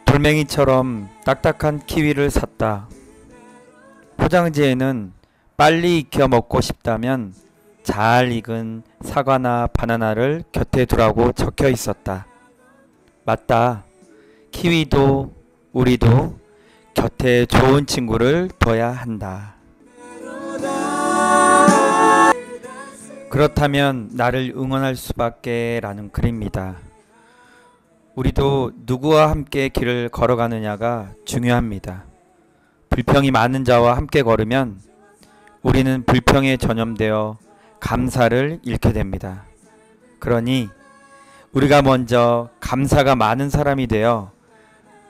돌멩이처럼 딱딱한 키위를 샀다. 포장지에는 빨리 익혀 먹고 싶다면 잘 익은 사과나 바나나를 곁에 두라고 적혀 있었다. 맞다. 키위도 우리도 곁에 좋은 친구를 둬야 한다. 그렇다면 나를 응원할 수밖에 라는 글입니다. 우리도 누구와 함께 길을 걸어가느냐가 중요합니다. 불평이 많은 자와 함께 걸으면 우리는 불평에 전염되어 감사를 잃게 됩니다. 그러니 우리가 먼저 감사가 많은 사람이 되어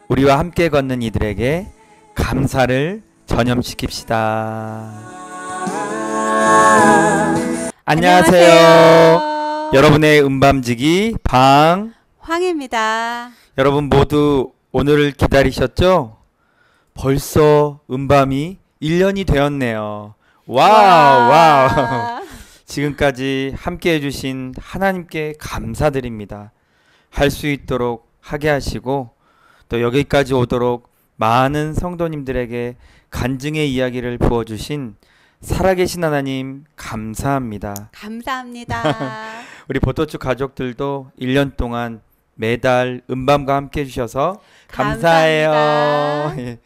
우리와 함께 걷는 이들에게 감사를 전염시킵시다. 안녕하세요. 여러분의 음밤지기 황입니다. 여러분 모두 오늘을 기다리셨죠? 벌써 음밤이 1년이 되었네요. 와우. 지금까지 함께 해주신 하나님께 감사드립니다. 할 수 있도록 하게 하시고 또 여기까지 오도록 많은 성도님들에게 간증의 이야기를 부어주신 살아계신 하나님 감사합니다. 감사합니다. 우리 보토축 가족들도 1년 동안 매달 음밤과 함께 해주셔서 감사해요. 예.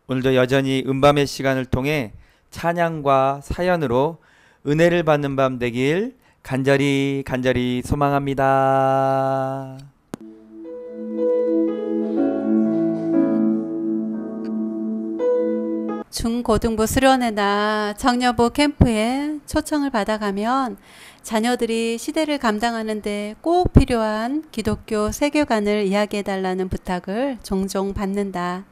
오늘도 여전히 음밤의 시간을 통해 찬양과 사연으로 은혜를 받는 밤 되길 간절히 소망합니다. 중고등부 수련회나 청년부 캠프에 초청을 받아가면 자녀들이 시대를 감당하는 데 꼭 필요한 기독교 세계관을 이야기해달라는 부탁을 종종 받는다.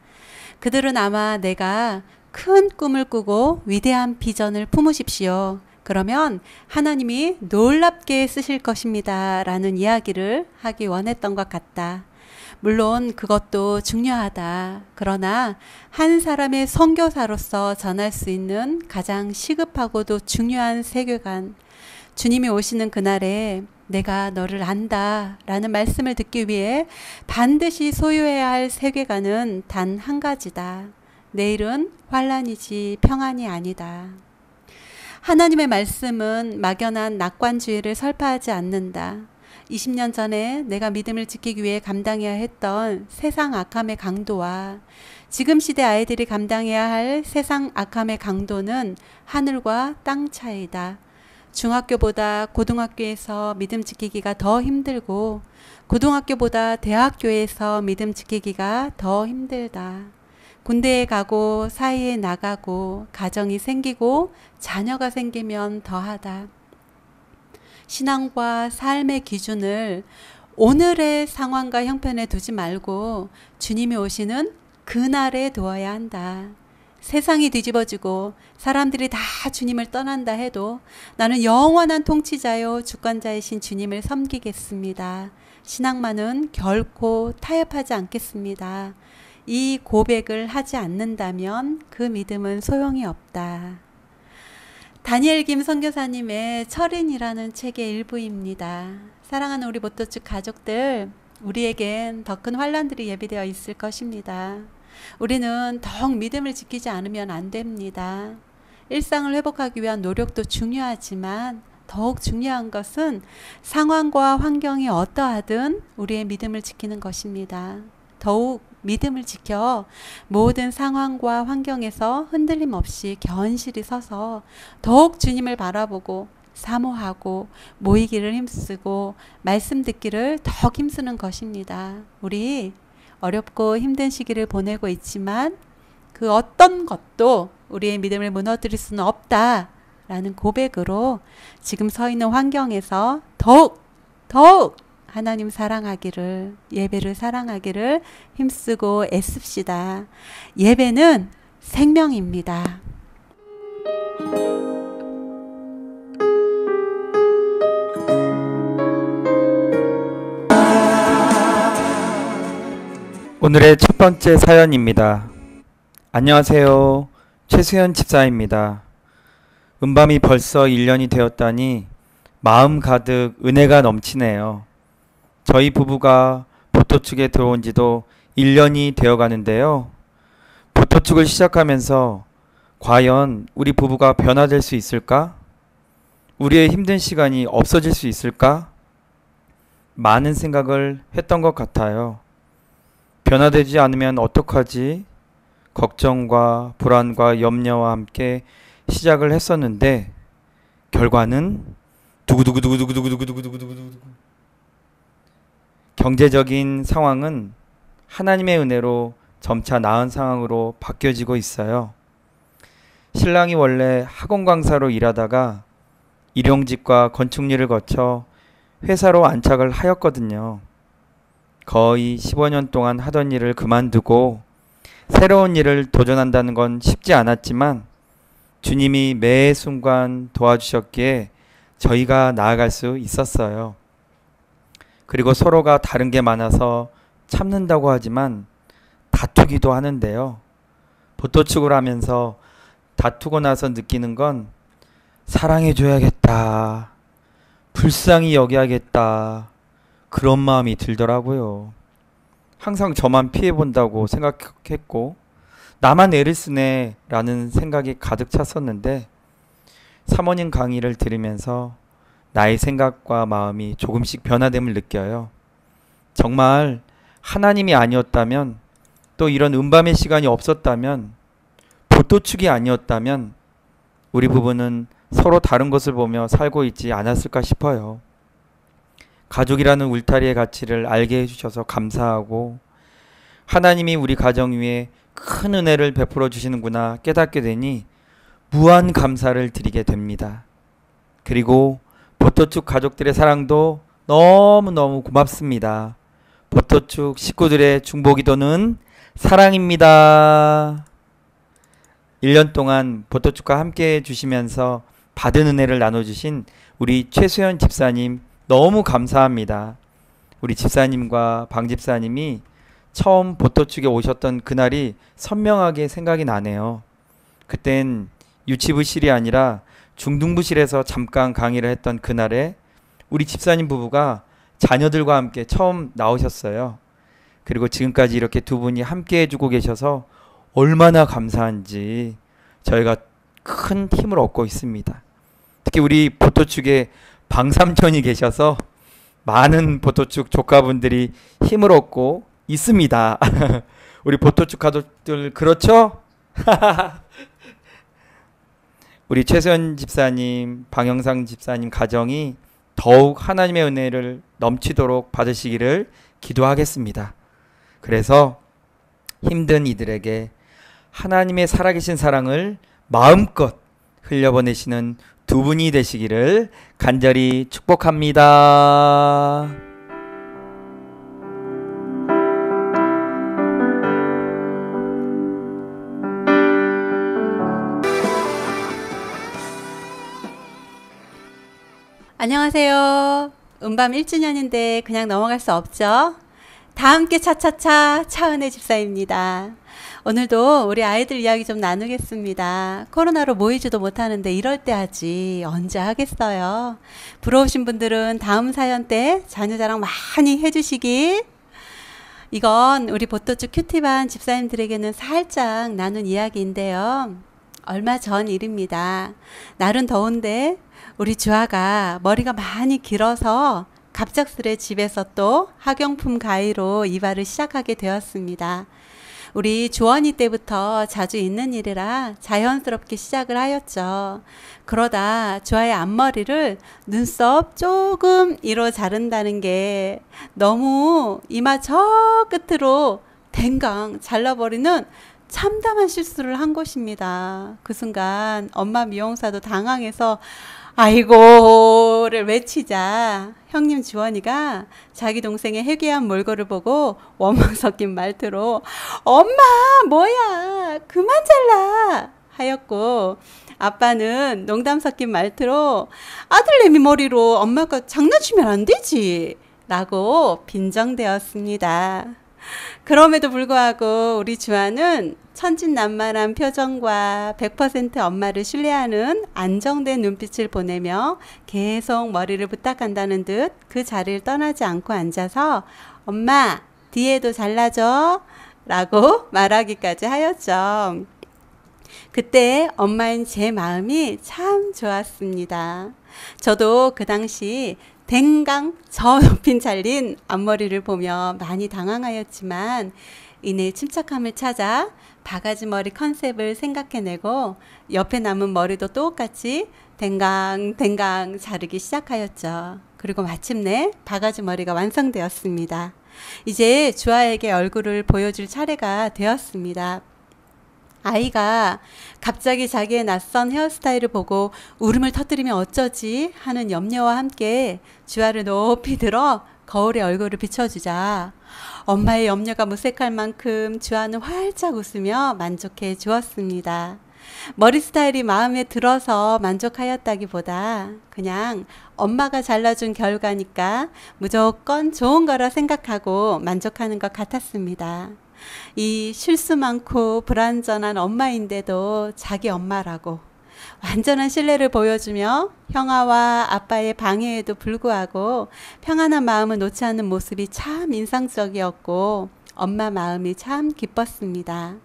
그들은 아마 내가 큰 꿈을 꾸고 위대한 비전을 품으십시오. 그러면 하나님이 놀랍게 쓰실 것입니다. 라는 이야기를 하기 원했던 것 같다. 물론 그것도 중요하다. 그러나 한 사람의 선교사로서 전할 수 있는 가장 시급하고도 중요한 세계관, 주님이 오시는 그날에 내가 너를 안다 라는 말씀을 듣기 위해 반드시 소유해야 할 세계관은 단 한 가지다. 내일은 환란이지 평안이 아니다. 하나님의 말씀은 막연한 낙관주의를 설파하지 않는다. 20년 전에 내가 믿음을 지키기 위해 감당해야 했던 세상 악함의 강도와 지금 시대 아이들이 감당해야 할 세상 악함의 강도는 하늘과 땅 차이다. 중학교보다 고등학교에서 믿음 지키기가 더 힘들고 고등학교보다 대학교에서 믿음 지키기가 더 힘들다. 군대에 가고 사회에 나가고 가정이 생기고 자녀가 생기면 더하다. 신앙과 삶의 기준을 오늘의 상황과 형편에 두지 말고 주님이 오시는 그날에 두어야 한다. 세상이 뒤집어지고 사람들이 다 주님을 떠난다 해도 나는 영원한 통치자요 주권자이신 주님을 섬기겠습니다. 신앙만은 결코 타협하지 않겠습니다. 이 고백을 하지 않는다면 그 믿음은 소용이 없다. 다니엘 김 선교사님의 철인이라는 책의 일부입니다. 사랑하는 우리 보토축 가족들, 우리에겐 더 큰 환란들이 예비되어 있을 것입니다. 우리는 더욱 믿음을 지키지 않으면 안 됩니다. 일상을 회복하기 위한 노력도 중요하지만 더욱 중요한 것은 상황과 환경이 어떠하든 우리의 믿음을 지키는 것입니다. 더욱 믿음을 지켜 모든 상황과 환경에서 흔들림 없이 견실히 서서 더욱 주님을 바라보고 사모하고 모이기를 힘쓰고 말씀 듣기를 더욱 힘쓰는 것입니다. 우리 어렵고 힘든 시기를 보내고 있지만 그 어떤 것도 우리의 믿음을 무너뜨릴 수는 없다라는 고백으로 지금 서 있는 환경에서 더욱 하나님 사랑하기를, 예배를 사랑하기를 힘쓰고 애씁시다. 예배는 생명입니다. 오늘의 첫 번째 사연입니다. 안녕하세요. 최수현 집사입니다. 은밤이 벌써 1년이 되었다니 마음 가득 은혜가 넘치네요. 저희 부부가 보토축에 들어온 지도 1년이 되어 가는데요. 보토축을 시작하면서 과연 우리 부부가 변화될 수 있을까? 우리의 힘든 시간이 없어질 수 있을까? 많은 생각을 했던 것 같아요. 변화되지 않으면 어떡하지? 걱정과 불안과 염려와 함께 시작을 했었는데 결과는 두구두구두구두구두구두구두구두구두구 경제적인 상황은 하나님의 은혜로 점차 나은 상황으로 바뀌어지고 있어요. 신랑이 원래 학원 강사로 일하다가 일용직과 건축일을 거쳐 회사로 안착을 하였거든요. 거의 15년 동안 하던 일을 그만두고 새로운 일을 도전한다는 건 쉽지 않았지만 주님이 매 순간 도와주셨기에 저희가 나아갈 수 있었어요. 그리고 서로가 다른 게 많아서 참는다고 하지만 다투기도 하는데요. 보토축을 하면서 다투고 나서 느끼는 건 사랑해줘야겠다, 불쌍히 여겨야겠다, 그런 마음이 들더라고요. 항상 저만 피해본다고 생각했고 나만 애를 쓰네 라는 생각이 가득 찼었는데 사모님 강의를 들으면서 나의 생각과 마음이 조금씩 변화됨을 느껴요. 정말 하나님이 아니었다면, 또 이런 은밤의 시간이 없었다면, 보토축이 아니었다면 우리 부부는 서로 다른 것을 보며 살고 있지 않았을까 싶어요. 가족이라는 울타리의 가치를 알게 해주셔서 감사하고 하나님이 우리 가정 위에 큰 은혜를 베풀어 주시는구나 깨닫게 되니 무한 감사를 드리게 됩니다. 그리고 보토축 가족들의 사랑도 너무너무 고맙습니다. 보토축 식구들의 중보기도는 사랑입니다. 1년 동안 보토축과 함께 해주시면서 받은 은혜를 나눠주신 우리 최수현 집사님 너무 감사합니다. 우리 집사님과 방 집사님이 처음 보토축에 오셨던 그날이 선명하게 생각이 나네요. 그땐 유치부실이 아니라 중등부실에서 잠깐 강의를 했던 그날에 우리 집사님 부부가 자녀들과 함께 처음 나오셨어요. 그리고 지금까지 이렇게 두 분이 함께 해주고 계셔서 얼마나 감사한지 저희가 큰 힘을 얻고 있습니다. 특히 우리 보토축에 방삼촌이 계셔서 많은 보토축 조카분들이 힘을 얻고 있습니다. 우리 보토축 가족들 그렇죠? 우리 최수연 집사님, 방영상 집사님 가정이 더욱 하나님의 은혜를 넘치도록 받으시기를 기도하겠습니다. 그래서 힘든 이들에게 하나님의 살아계신 사랑을 마음껏 흘려보내시는 두 분이 되시기를 간절히 축복합니다. 안녕하세요. 은밤 1주년인데 그냥 넘어갈 수 없죠. 다 함께 차차차 차은혜 집사입니다. 오늘도 우리 아이들 이야기 좀 나누겠습니다. 코로나로 모이지도 못하는데 이럴 때 하지 언제 하겠어요. 부러우신 분들은 다음 사연 때 자녀 자랑 많이 해주시기. 이건 우리 보토축 큐티반 집사님들에게는 살짝 나눈 이야기인데요. 얼마 전 일입니다. 날은 더운데 우리 주아가 머리가 많이 길어서 갑작스레 집에서 또 학용품 가위로 이발을 시작하게 되었습니다. 우리 주원이 때부터 자주 있는 일이라 자연스럽게 시작을 하였죠. 그러다 주아의 앞머리를 눈썹 조금 이로 자른다는 게 너무 이마 저 끝으로 댕강 잘라버리는 참담한 실수를 한 것입니다. 그 순간 엄마 미용사도 당황해서 아이고를 외치자 형님 주원이가 자기 동생의 해괴한 몰골을 보고 원망 섞인 말투로 엄마 뭐야 그만 잘라 하였고, 아빠는 농담 섞인 말투로 아들내미 머리로 엄마가 장난치면 안 되지 라고 빈정대었습니다. 그럼에도 불구하고 우리 주아는 천진난만한 표정과 100% 엄마를 신뢰하는 안정된 눈빛을 보내며 계속 머리를 부탁한다는 듯 그 자리를 떠나지 않고 앉아서 엄마 뒤에도 잘라줘 라고 말하기까지 하였죠. 그때 엄마인 제 마음이 참 좋았습니다. 저도 그 당시 댕강 저 높인 잘린 앞머리를 보며 많이 당황하였지만 이내 침착함을 찾아 바가지 머리 컨셉을 생각해내고 옆에 남은 머리도 똑같이 댕강 자르기 시작하였죠. 그리고 마침내 바가지 머리가 완성되었습니다. 이제 주아에게 얼굴을 보여줄 차례가 되었습니다. 아이가 갑자기 자기의 낯선 헤어스타일을 보고 울음을 터뜨리면 어쩌지 하는 염려와 함께 주아를 높이 들어 거울에 얼굴을 비춰주자 엄마의 염려가 무색할 만큼 주아는 활짝 웃으며 만족해 주었습니다. 머리 스타일이 마음에 들어서 만족하였다기보다 그냥 엄마가 잘라준 결과니까 무조건 좋은 거라 생각하고 만족하는 것 같았습니다. 이 실수 많고 불완전한 엄마인데도 자기 엄마라고 완전한 신뢰를 보여주며 형아와 아빠의 방해에도 불구하고 평안한 마음을 놓지 않는 모습이 참 인상적이었고 엄마 마음이 참 기뻤습니다.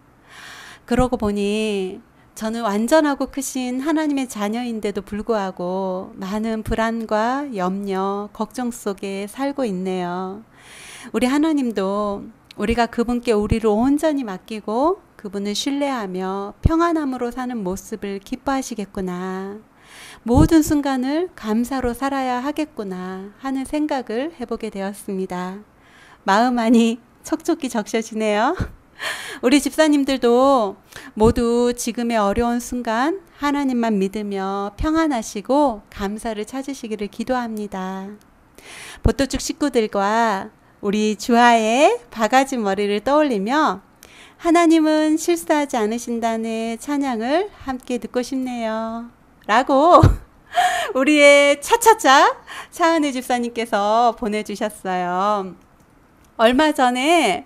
그러고 보니 저는 완전하고 크신 하나님의 자녀인데도 불구하고 많은 불안과 염려, 걱정 속에 살고 있네요. 우리 하나님도 우리가 그분께 우리를 온전히 맡기고 그분을 신뢰하며 평안함으로 사는 모습을 기뻐하시겠구나. 모든 순간을 감사로 살아야 하겠구나 하는 생각을 해보게 되었습니다. 마음 안이 촉촉히 적셔지네요. 우리 집사님들도 모두 지금의 어려운 순간 하나님만 믿으며 평안하시고 감사를 찾으시기를 기도합니다. 보토축 식구들과 우리 주아의 바가지 머리를 떠올리며 하나님은 실수하지 않으신다는 찬양을 함께 듣고 싶네요. 라고 우리의 차차차 차은혜 집사님께서 보내주셨어요. 얼마 전에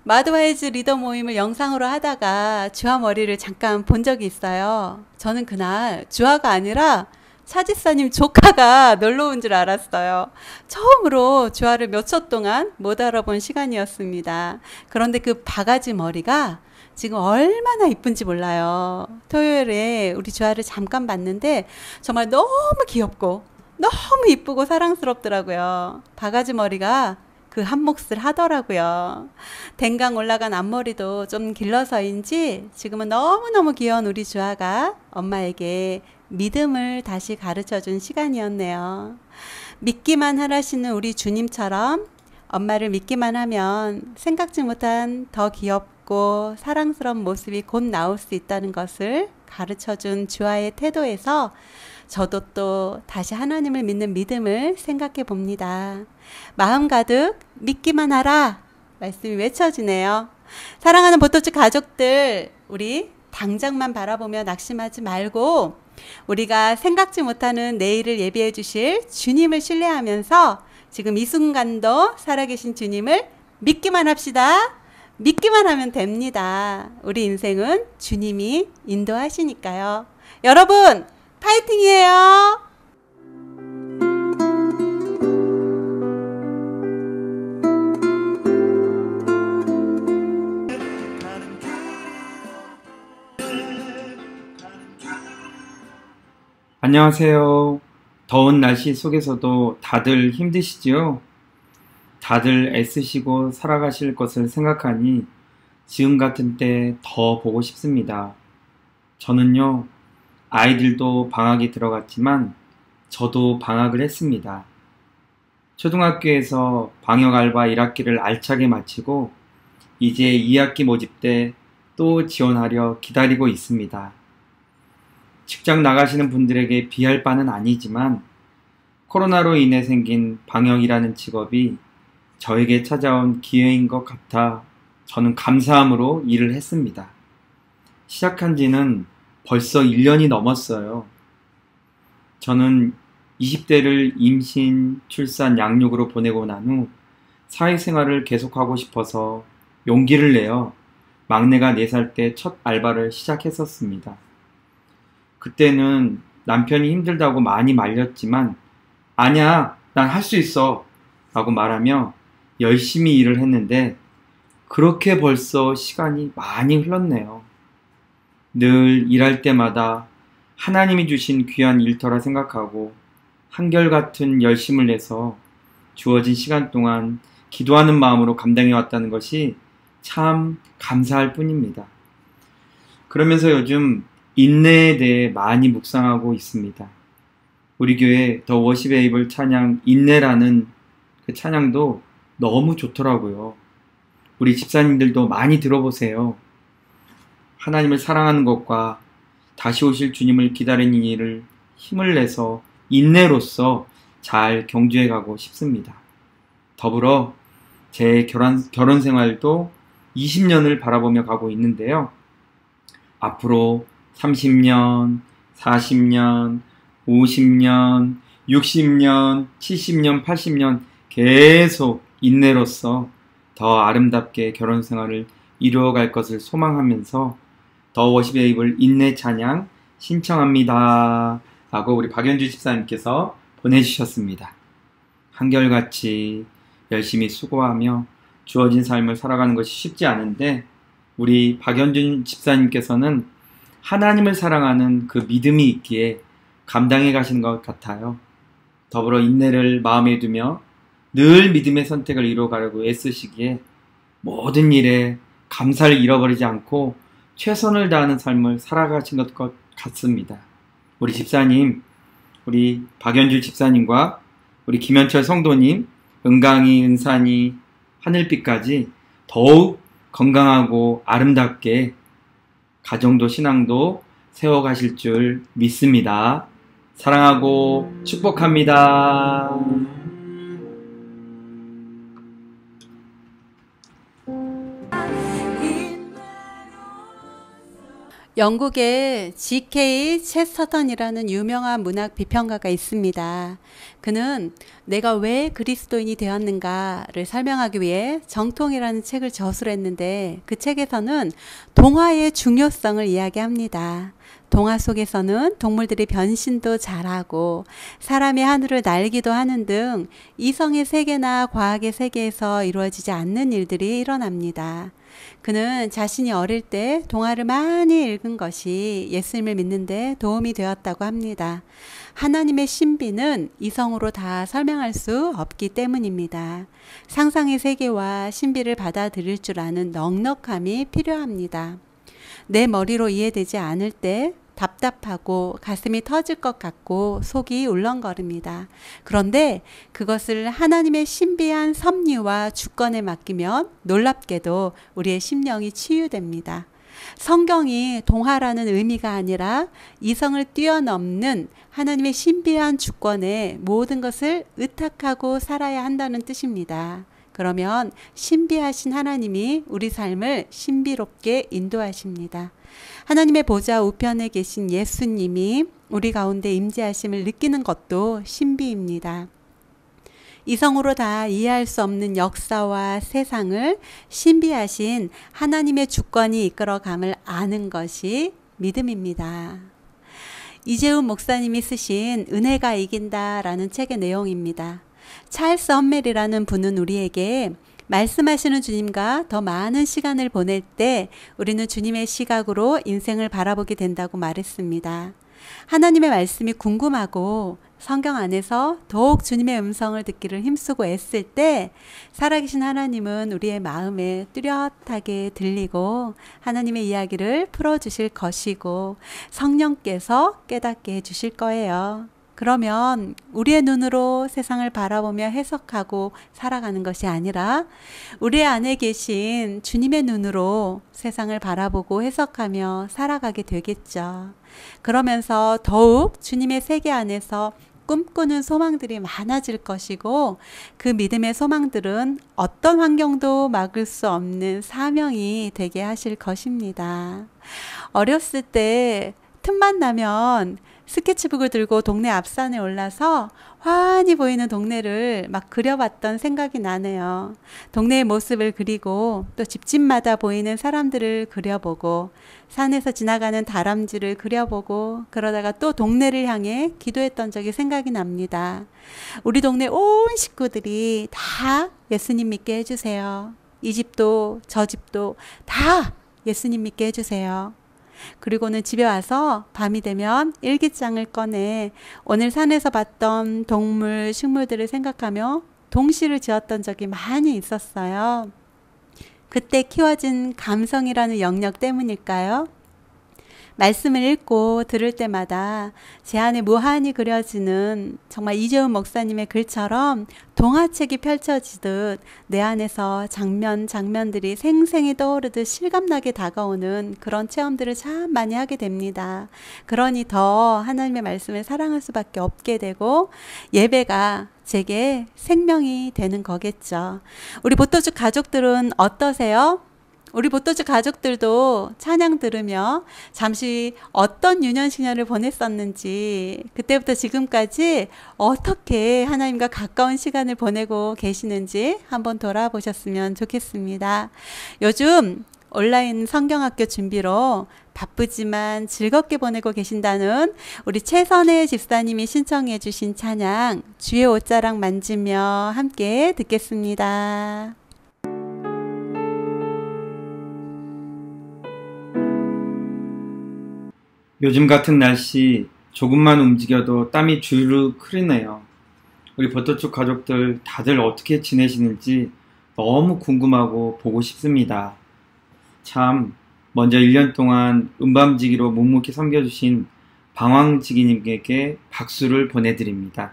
마드와이즈 리더 모임을 영상으로 하다가 주아 머리를 잠깐 본 적이 있어요. 저는 그날 주아가 아니라 차집사님 조카가 놀러 온 줄 알았어요. 처음으로 주아를 몇 초 동안 못 알아본 시간이었습니다. 그런데 그 바가지 머리가 지금 얼마나 이쁜지 몰라요. 토요일에 우리 주아를 잠깐 봤는데 정말 너무 귀엽고 너무 이쁘고 사랑스럽더라고요. 바가지 머리가 그 한 몫을 하더라고요. 댕강 올라간 앞머리도 좀 길러서인지 지금은 너무너무 귀여운 우리 주아가 엄마에게 믿음을 다시 가르쳐준 시간이었네요. 믿기만 하라시는 우리 주님처럼 엄마를 믿기만 하면 생각지 못한 더 귀엽고 사랑스러운 모습이 곧 나올 수 있다는 것을 가르쳐준 주아의 태도에서 저도 또 다시 하나님을 믿는 믿음을 생각해 봅니다. 마음 가득 믿기만 하라 말씀이 외쳐지네요. 사랑하는 보토축 가족들, 우리 당장만 바라보며 낙심하지 말고 우리가 생각지 못하는 내일을 예비해 주실 주님을 신뢰하면서 지금 이 순간도 살아계신 주님을 믿기만 합시다. 믿기만 하면 됩니다. 우리 인생은 주님이 인도하시니까요. 여러분 파이팅이에요. 안녕하세요. 더운 날씨 속에서도 다들 힘드시지요? 다들 애쓰시고 살아가실 것을 생각하니 지금 같은 때 더 보고 싶습니다. 저는요, 아이들도 방학이 들어갔지만 저도 방학을 했습니다. 초등학교에서 방역 알바 1학기를 알차게 마치고 이제 2학기 모집 때 또 지원하려 기다리고 있습니다. 직장 나가시는 분들에게 비할 바는 아니지만 코로나로 인해 생긴 방역이라는 직업이 저에게 찾아온 기회인 것 같아 저는 감사함으로 일을 했습니다. 시작한 지는 벌써 1년이 넘었어요. 저는 20대를 임신, 출산, 양육으로 보내고 난 후 사회생활을 계속하고 싶어서 용기를 내어 막내가 4살 때 첫 알바를 시작했었습니다. 그때는 남편이 힘들다고 많이 말렸지만 아니야, 난 할 수 있어 라고 말하며 열심히 일을 했는데 그렇게 벌써 시간이 많이 흘렀네요. 늘 일할 때마다 하나님이 주신 귀한 일터라 생각하고 한결같은 열심을 내서 주어진 시간 동안 기도하는 마음으로 감당해 왔다는 것이 참 감사할 뿐입니다. 그러면서 요즘 인내에 대해 많이 묵상하고 있습니다. 우리 교회 더 워십 에이블 찬양 인내라는 그 찬양도 너무 좋더라고요. 우리 집사님들도 많이 들어보세요. 하나님을 사랑하는 것과 다시 오실 주님을 기다리는 일을 힘을 내서 인내로서 잘 경주해 가고 싶습니다. 더불어 제 결혼 생활도 20년을 바라보며 가고 있는데요. 앞으로 30년, 40년, 50년, 60년, 70년, 80년 계속 인내로서 더 아름답게 결혼 생활을 이루어갈 것을 소망하면서 더 워십 에이블 인내 찬양 신청합니다 하고 우리 박연주 집사님께서 보내주셨습니다. 한결같이 열심히 수고하며 주어진 삶을 살아가는 것이 쉽지 않은데 우리 박연준 집사님께서는 하나님을 사랑하는 그 믿음이 있기에 감당해 가시는 것 같아요. 더불어 인내를 마음에 두며 늘 믿음의 선택을 이루어가려고 애쓰시기에 모든 일에 감사를 잃어버리지 않고 최선을 다하는 삶을 살아가신 것 같습니다. 우리 집사님, 우리 박연주 집사님과 우리 김현철 성도님, 은강이, 은산이, 하늘빛까지 더욱 건강하고 아름답게 가정도 신앙도 세워가실 줄 믿습니다. 사랑하고 축복합니다. 영국의 G.K. 체스터턴이라는 유명한 문학 비평가가 있습니다. 그는 내가 왜 그리스도인이 되었는가를 설명하기 위해 정통이라는 책을 저술했는데 그 책에서는 동화의 중요성을 이야기합니다. 동화 속에서는 동물들이 변신도 잘하고 사람이 하늘을 날기도 하는 등 이성의 세계나 과학의 세계에서 이루어지지 않는 일들이 일어납니다. 그는 자신이 어릴 때 동화를 많이 읽은 것이 예수님을 믿는데 도움이 되었다고 합니다. 하나님의 신비는 이성으로 다 설명할 수 없기 때문입니다. 상상의 세계와 신비를 받아들일 줄 아는 넉넉함이 필요합니다. 내 머리로 이해되지 않을 때 답답하고 가슴이 터질 것 같고 속이 울렁거립니다. 그런데 그것을 하나님의 신비한 섭리와 주권에 맡기면 놀랍게도 우리의 심령이 치유됩니다. 성경이 동화라는 의미가 아니라 이성을 뛰어넘는 하나님의 신비한 주권에 모든 것을 의탁하고 살아야 한다는 뜻입니다. 그러면 신비하신 하나님이 우리 삶을 신비롭게 인도하십니다. 하나님의 보좌 우편에 계신 예수님이 우리 가운데 임재하심을 느끼는 것도 신비입니다. 이성으로 다 이해할 수 없는 역사와 세상을 신비하신 하나님의 주권이 이끌어감을 아는 것이 믿음입니다. 이재훈 목사님이 쓰신 은혜가 이긴다라는 책의 내용입니다. 찰스 험멜이라는 분은 우리에게 말씀하시는 주님과 더 많은 시간을 보낼 때 우리는 주님의 시각으로 인생을 바라보게 된다고 말했습니다. 하나님의 말씀이 궁금하고 성경 안에서 더욱 주님의 음성을 듣기를 힘쓰고 애쓸 때 살아계신 하나님은 우리의 마음에 뚜렷하게 들리고 하나님의 이야기를 풀어주실 것이고 성령께서 깨닫게 해주실 거예요. 그러면 우리의 눈으로 세상을 바라보며 해석하고 살아가는 것이 아니라 우리 안에 계신 주님의 눈으로 세상을 바라보고 해석하며 살아가게 되겠죠. 그러면서 더욱 주님의 세계 안에서 꿈꾸는 소망들이 많아질 것이고 그 믿음의 소망들은 어떤 환경도 막을 수 없는 사명이 되게 하실 것입니다. 어렸을 때 틈만 나면 스케치북을 들고 동네 앞산에 올라서 환히 보이는 동네를 막 그려봤던 생각이 나네요. 동네의 모습을 그리고 또 집집마다 보이는 사람들을 그려보고 산에서 지나가는 다람쥐를 그려보고 그러다가 또 동네를 향해 기도했던 적이 생각이 납니다. 우리 동네 온 식구들이 다 예수님 믿게 해주세요. 이 집도 저 집도 다 예수님 믿게 해주세요. 그리고는 집에 와서 밤이 되면 일기장을 꺼내 오늘 산에서 봤던 동물, 식물들을 생각하며 동시를 지었던 적이 많이 있었어요. 그때 키워진 감성이라는 영역 때문일까요? 말씀을 읽고 들을 때마다 제 안에 무한히 그려지는 정말 이재훈 목사님의 글처럼 동화책이 펼쳐지듯 내 안에서 장면들이 생생히 떠오르듯 실감나게 다가오는 그런 체험들을 참 많이 하게 됩니다. 그러니 더 하나님의 말씀을 사랑할 수밖에 없게 되고 예배가 제게 생명이 되는 거겠죠. 우리 보토주 가족들은 어떠세요? 우리 보토주 가족들도 찬양 들으며 잠시 어떤 유년시년을 보냈었는지 그때부터 지금까지 어떻게 하나님과 가까운 시간을 보내고 계시는지 한번 돌아보셨으면 좋겠습니다. 요즘 온라인 성경학교 준비로 바쁘지만 즐겁게 보내고 계신다는 우리 최선혜 집사님이 신청해 주신 찬양 주의 옷자락 만지며 함께 듣겠습니다. 요즘 같은 날씨 조금만 움직여도 땀이 주르륵 흐르네요. 우리 버터축 가족들 다들 어떻게 지내시는지 너무 궁금하고 보고 싶습니다. 참 먼저 1년 동안 음밤지기로 묵묵히 섬겨주신 방황지기님께 박수를 보내드립니다.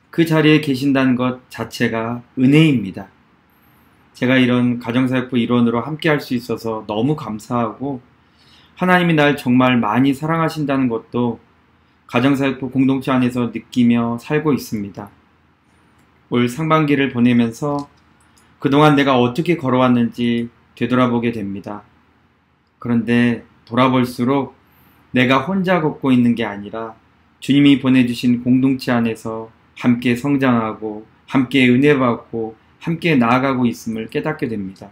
그 자리에 계신다는 것 자체가 은혜입니다. 제가 이런 가정사역부 일원으로 함께 할 수 있어서 너무 감사하고 하나님이 날 정말 많이 사랑하신다는 것도 가정사역부 공동체 안에서 느끼며 살고 있습니다. 올 상반기를 보내면서 그동안 내가 어떻게 걸어왔는지 되돌아보게 됩니다. 그런데 돌아볼수록 내가 혼자 걷고 있는 게 아니라 주님이 보내주신 공동체 안에서 함께 성장하고 함께 은혜 받고 함께 나아가고 있음을 깨닫게 됩니다.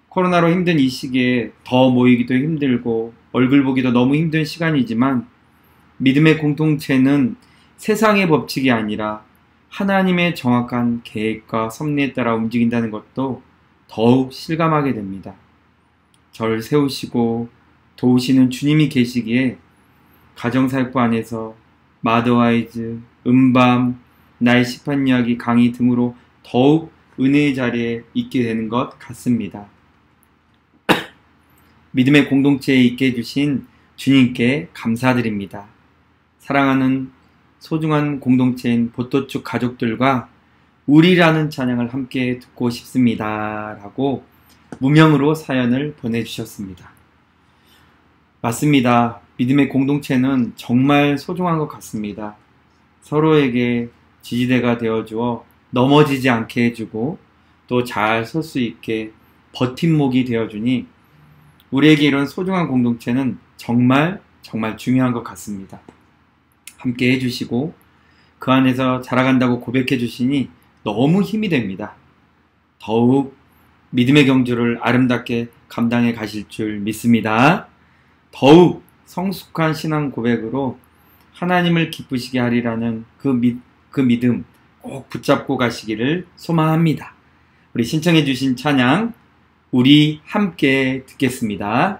코로나로 힘든 이 시기에 더 모이기도 힘들고 얼굴 보기도 너무 힘든 시간이지만 믿음의 공동체는 세상의 법칙이 아니라 하나님의 정확한 계획과 섭리에 따라 움직인다는 것도 더욱 실감하게 됩니다. 저를 세우시고 도우시는 주님이 계시기에 가정사역부 안에서 마더와이즈, 음밤, 나의 시판 이야기 강의 등으로 더욱 은혜의 자리에 있게 되는 것 같습니다. 믿음의 공동체에 있게 해주신 주님께 감사드립니다. 사랑하는 소중한 공동체인 보토축 가족들과 우리라는 찬양을 함께 듣고 싶습니다. 라고 무명으로 사연을 보내주셨습니다. 맞습니다. 믿음의 공동체는 정말 소중한 것 같습니다. 서로에게 지지대가 되어주어 넘어지지 않게 해주고 또 잘 설 수 있게 버팀목이 되어주니 우리에게 이런 소중한 공동체는 정말 중요한 것 같습니다. 함께 해주시고 그 안에서 자라간다고 고백해 주시니 너무 힘이 됩니다. 더욱 믿음의 경주를 아름답게 감당해 가실 줄 믿습니다. 더욱 성숙한 신앙 고백으로 하나님을 기쁘시게 하리라는 그 믿음 꼭 붙잡고 가시기를 소망합니다. 우리 신청해 주신 찬양 우리 함께 듣겠습니다.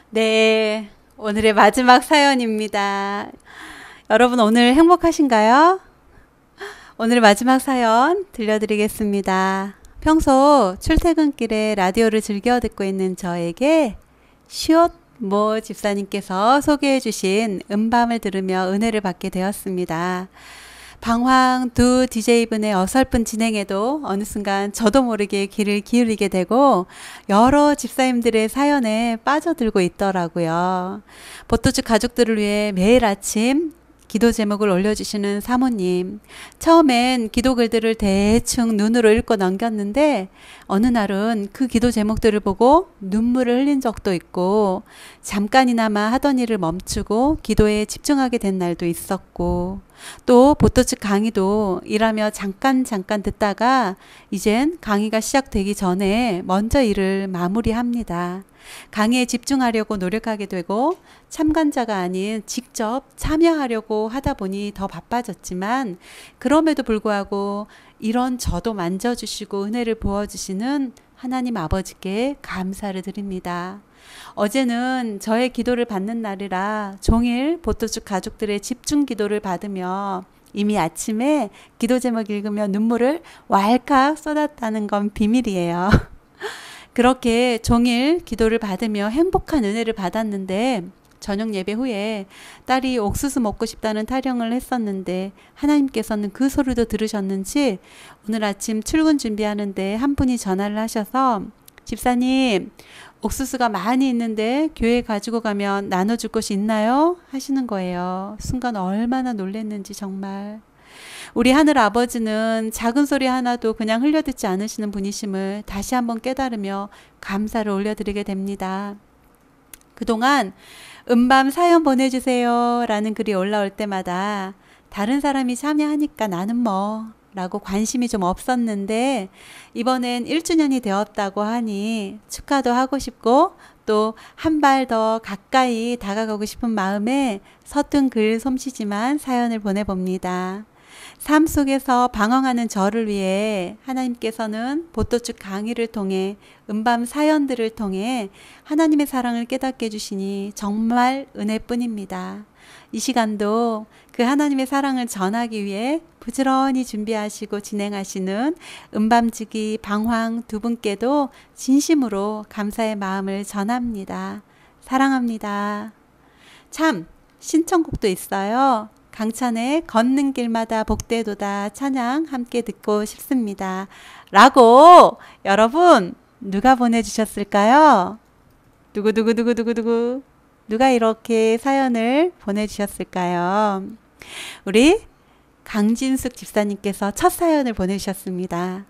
네, 오늘의 마지막 사연입니다. 여러분 오늘 행복하신가요? 오늘 마지막 사연 들려드리겠습니다. 평소 출퇴근길에 라디오를 즐겨 듣고 있는 저에게 시옷모 집사님께서 소개해 주신 음밤을 들으며 은혜를 받게 되었습니다. 방황 두 DJ분의 어설픈 진행에도 어느 순간 저도 모르게 귀를 기울이게 되고 여러 집사님들의 사연에 빠져들고 있더라고요. 보토주 가족들을 위해 매일 아침 기도 제목을 올려주시는 사모님. 처음엔 기도 글들을 대충 눈으로 읽고 넘겼는데 어느 날은 그 기도 제목들을 보고 눈물을 흘린 적도 있고 잠깐이나마 하던 일을 멈추고 기도에 집중하게 된 날도 있었고 또 보토츠 강의도 일하며 잠깐 듣다가 이젠 강의가 시작되기 전에 먼저 일을 마무리합니다. 강의에 집중하려고 노력하게 되고 참관자가 아닌 직접 참여하려고 하다 보니 더 바빠졌지만 그럼에도 불구하고 이런 저도 만져주시고 은혜를 부어주시는 하나님 아버지께 감사를 드립니다. 어제는 저의 기도를 받는 날이라 종일 보토츠 가족들의 집중 기도를 받으며 이미 아침에 기도 제목 읽으며 눈물을 왈칵 쏟았다는 건 비밀이에요. 그렇게 종일 기도를 받으며 행복한 은혜를 받았는데 저녁 예배 후에 딸이 옥수수 먹고 싶다는 타령을 했었는데 하나님께서는 그 소리도 들으셨는지 오늘 아침 출근 준비하는데 한 분이 전화를 하셔서 집사님 옥수수가 많이 있는데 교회에 가지고 가면 나눠줄 곳이 있나요? 하시는 거예요. 순간 얼마나 놀랐는지 정말. 우리 하늘 아버지는 작은 소리 하나도 그냥 흘려듣지 않으시는 분이심을 다시 한번 깨달으며 감사를 올려드리게 됩니다. 그동안 음밤 사연 보내주세요 라는 글이 올라올 때마다 다른 사람이 참여하니까 나는 뭐 라고 관심이 좀 없었는데 이번엔 1주년이 되었다고 하니 축하도 하고 싶고 또 한 발 더 가까이 다가가고 싶은 마음에 서툰 글 솜씨지만 사연을 보내봅니다. 삶 속에서 방황하는 저를 위해 하나님께서는 보토축 강의를 통해 음밤 사연들을 통해 하나님의 사랑을 깨닫게 해주시니 정말 은혜뿐입니다. 이 시간도 그 하나님의 사랑을 전하기 위해 부지런히 준비하시고 진행하시는 음밤지기 방황 두 분께도 진심으로 감사의 마음을 전합니다. 사랑합니다. 참 신청곡도 있어요. 강찬의 걷는 길마다 복되도다 찬양 함께 듣고 싶습니다. 라고 여러분 누가 보내주셨을까요? 누구 누가 이렇게 사연을 보내주셨을까요? 우리 강진숙 집사님께서 첫 사연을 보내주셨습니다.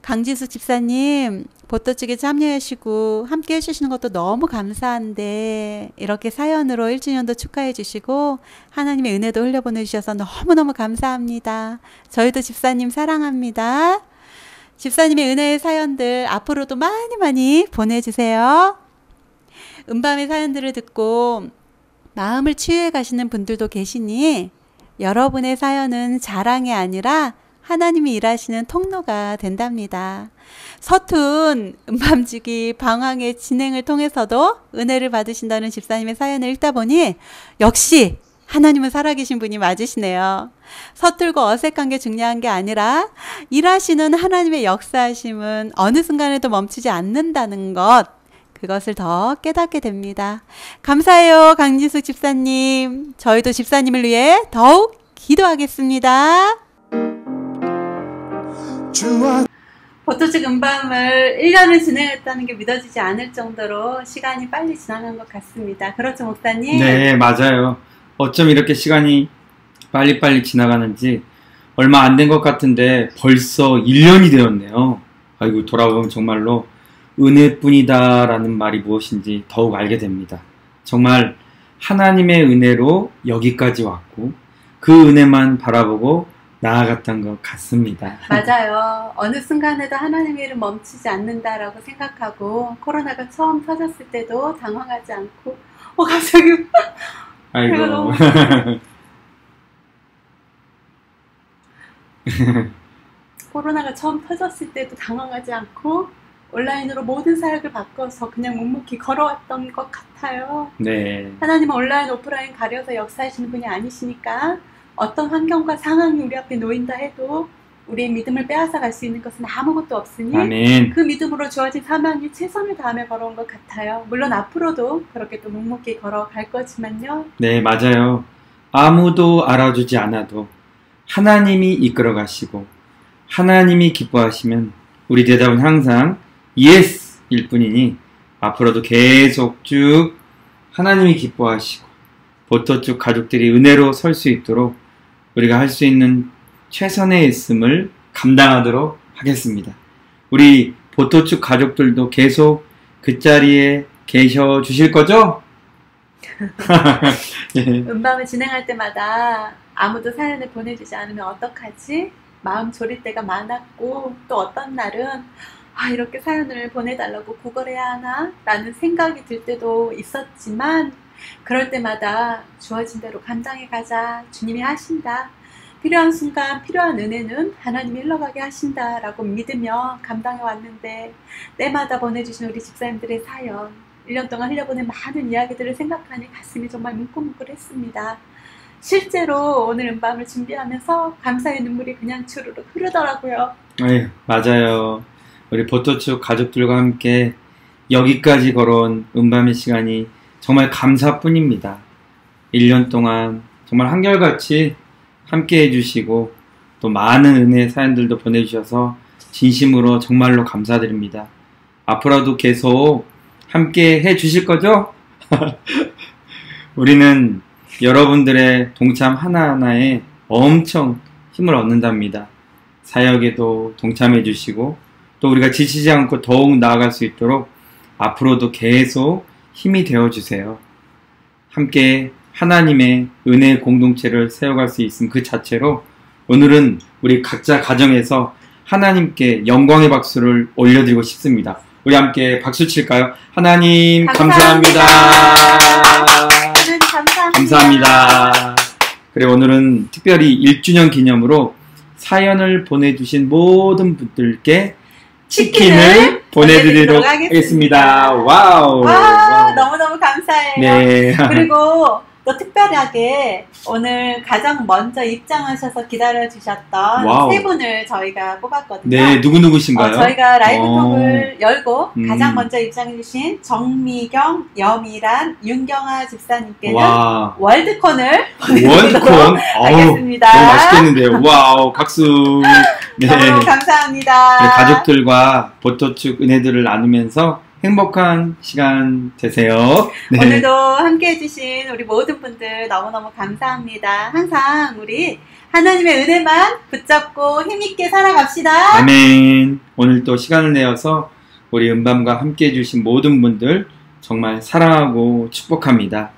강진숙 집사님 보토축에 참여하시고 함께 해주시는 것도 너무 감사한데 이렇게 사연으로 1주년도 축하해 주시고 하나님의 은혜도 흘려보내주셔서 너무너무 감사합니다. 저희도 집사님 사랑합니다. 집사님의 은혜의 사연들 앞으로도 많이 보내주세요. 음밤의 사연들을 듣고 마음을 치유해 가시는 분들도 계시니 여러분의 사연은 자랑이 아니라 하나님이 일하시는 통로가 된답니다. 서툰 음밤지기 방황의 진행을 통해서도 은혜를 받으신다는 집사님의 사연을 읽다 보니 역시 하나님은 살아계신 분이 맞으시네요. 서툴고 어색한 게 중요한 게 아니라 일하시는 하나님의 역사하심은 어느 순간에도 멈추지 않는다는 것, 그것을 더 깨닫게 됩니다. 감사해요, 강진숙 집사님. 저희도 집사님을 위해 더욱 기도하겠습니다. 보토축 음밤을 1년을 진행했다는 게 믿어지지 않을 정도로 시간이 빨리 지나간 것 같습니다. 그렇죠, 목사님? 네, 맞아요. 어쩜 이렇게 시간이 빨리빨리 지나가는지 얼마 안 된 것 같은데 벌써 1년이 되었네요. 아이고, 돌아보면 정말로 은혜뿐이다 라는 말이 무엇인지 더욱 알게 됩니다. 정말 하나님의 은혜로 여기까지 왔고 그 은혜만 바라보고 나아갔던 것 같습니다. 맞아요. 어느 순간에도 하나님의 일은 멈추지 않는다라고 생각하고 코로나가 처음 터졌을 때도 당황하지 않고 갑자기 아이고 너무... 코로나가 처음 터졌을 때도 당황하지 않고 온라인으로 모든 사역을 바꿔서 그냥 묵묵히 걸어왔던 것 같아요. 네. 하나님은 온라인 오프라인 가려서 역사하시는 분이 아니시니까 어떤 환경과 상황이 우리 앞에 놓인다 해도 우리의 믿음을 빼앗아 갈 수 있는 것은 아무것도 없으니 아멘. 그 믿음으로 주어진 사명이 최선을 다하며 걸어온 것 같아요. 물론 앞으로도 그렇게 또 묵묵히 걸어갈 거지만요. 네, 맞아요. 아무도 알아주지 않아도 하나님이 이끌어 가시고 하나님이 기뻐하시면 우리 대답은 항상 예스일 뿐이니 앞으로도 계속 쭉 하나님이 기뻐하시고 보토축 가족들이 은혜로 설 수 있도록 우리가 할 수 있는 최선의 있음을 감당하도록 하겠습니다. 우리 보토축 가족들도 계속 그 자리에 계셔 주실 거죠? 예. 음밤을 진행할 때마다 아무도 사연을 보내주지 않으면 어떡하지? 마음 졸일 때가 많았고, 또 어떤 날은 이렇게 사연을 보내달라고 구걸해야 하나? 라는 생각이 들 때도 있었지만, 그럴 때마다 주어진 대로 감당해 가자. 주님이 하신다. 필요한 순간 필요한 은혜는 하나님이 흘러가게 하신다 라고 믿으며 감당해 왔는데, 때마다 보내주신 우리 집사님들의 사연, 1년 동안 흘려보낸 많은 이야기들을 생각하니 가슴이 정말 뭉클뭉클했습니다. 실제로 오늘 음밤을 준비하면서 감사의 눈물이 그냥 주르륵 흐르더라고요. 네, 맞아요. 우리 보토축 가족들과 함께 여기까지 걸어온 음밤의 시간이 정말 감사뿐입니다. 1년 동안 정말 한결같이 함께 해주시고 또 많은 은혜의 사연들도 보내주셔서 진심으로 정말로 감사드립니다. 앞으로도 계속 함께 해주실 거죠? 우리는 여러분들의 동참 하나하나에 엄청 힘을 얻는답니다. 사역에도 동참해 주시고 또 우리가 지치지 않고 더욱 나아갈 수 있도록 앞으로도 계속 힘이 되어 주세요. 함께 하나님의 은혜의 공동체를 세워갈 수 있음 그 자체로 오늘은 우리 각자 가정에서 하나님께 영광의 박수를 올려드리고 싶습니다. 우리 함께 박수 칠까요? 하나님 감사합니다. 감사합니다. 그리고 오늘은 특별히 1주년 기념으로 사연을 보내주신 모든 분들께 치킨을 보내드리도록 하겠습니다. 와우. 너무너무 감사해요. 네. 그리고 또 특별하게 오늘 가장 먼저 입장하셔서 기다려주셨던 와우. 세 분을 저희가 뽑았거든요. 네, 누구누구신가요? 저희가 라이브톡을 열고 가장 먼저 입장해주신 정미경, 여미란, 윤경아 집사님께는 와. 월드콘을 월드콘? 하겠습니다. 너무 맛있겠는데요. 와우, 박수. 네. 너무 감사합니다. 네, 가족들과 보토축 은혜들을 나누면서 행복한 시간 되세요. 네. 오늘도 함께 해주신 우리 모든 분들 너무너무 감사합니다. 항상 우리 하나님의 은혜만 붙잡고 힘있게 살아갑시다. 아멘. 오늘 또 시간을 내어서 우리 음밤과 함께 해주신 모든 분들 정말 사랑하고 축복합니다.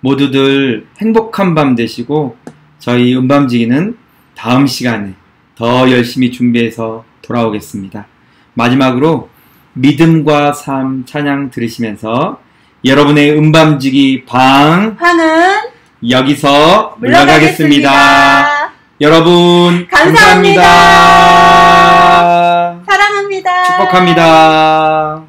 모두들 행복한 밤 되시고 저희 음밤지기는 다음 시간에 더 열심히 준비해서 돌아오겠습니다. 마지막으로 믿음과 삶 찬양 들으시면서 여러분의 음밤지기 방은 여기서 물러가겠습니다. 여러분 감사합니다. 사랑합니다. 축복합니다.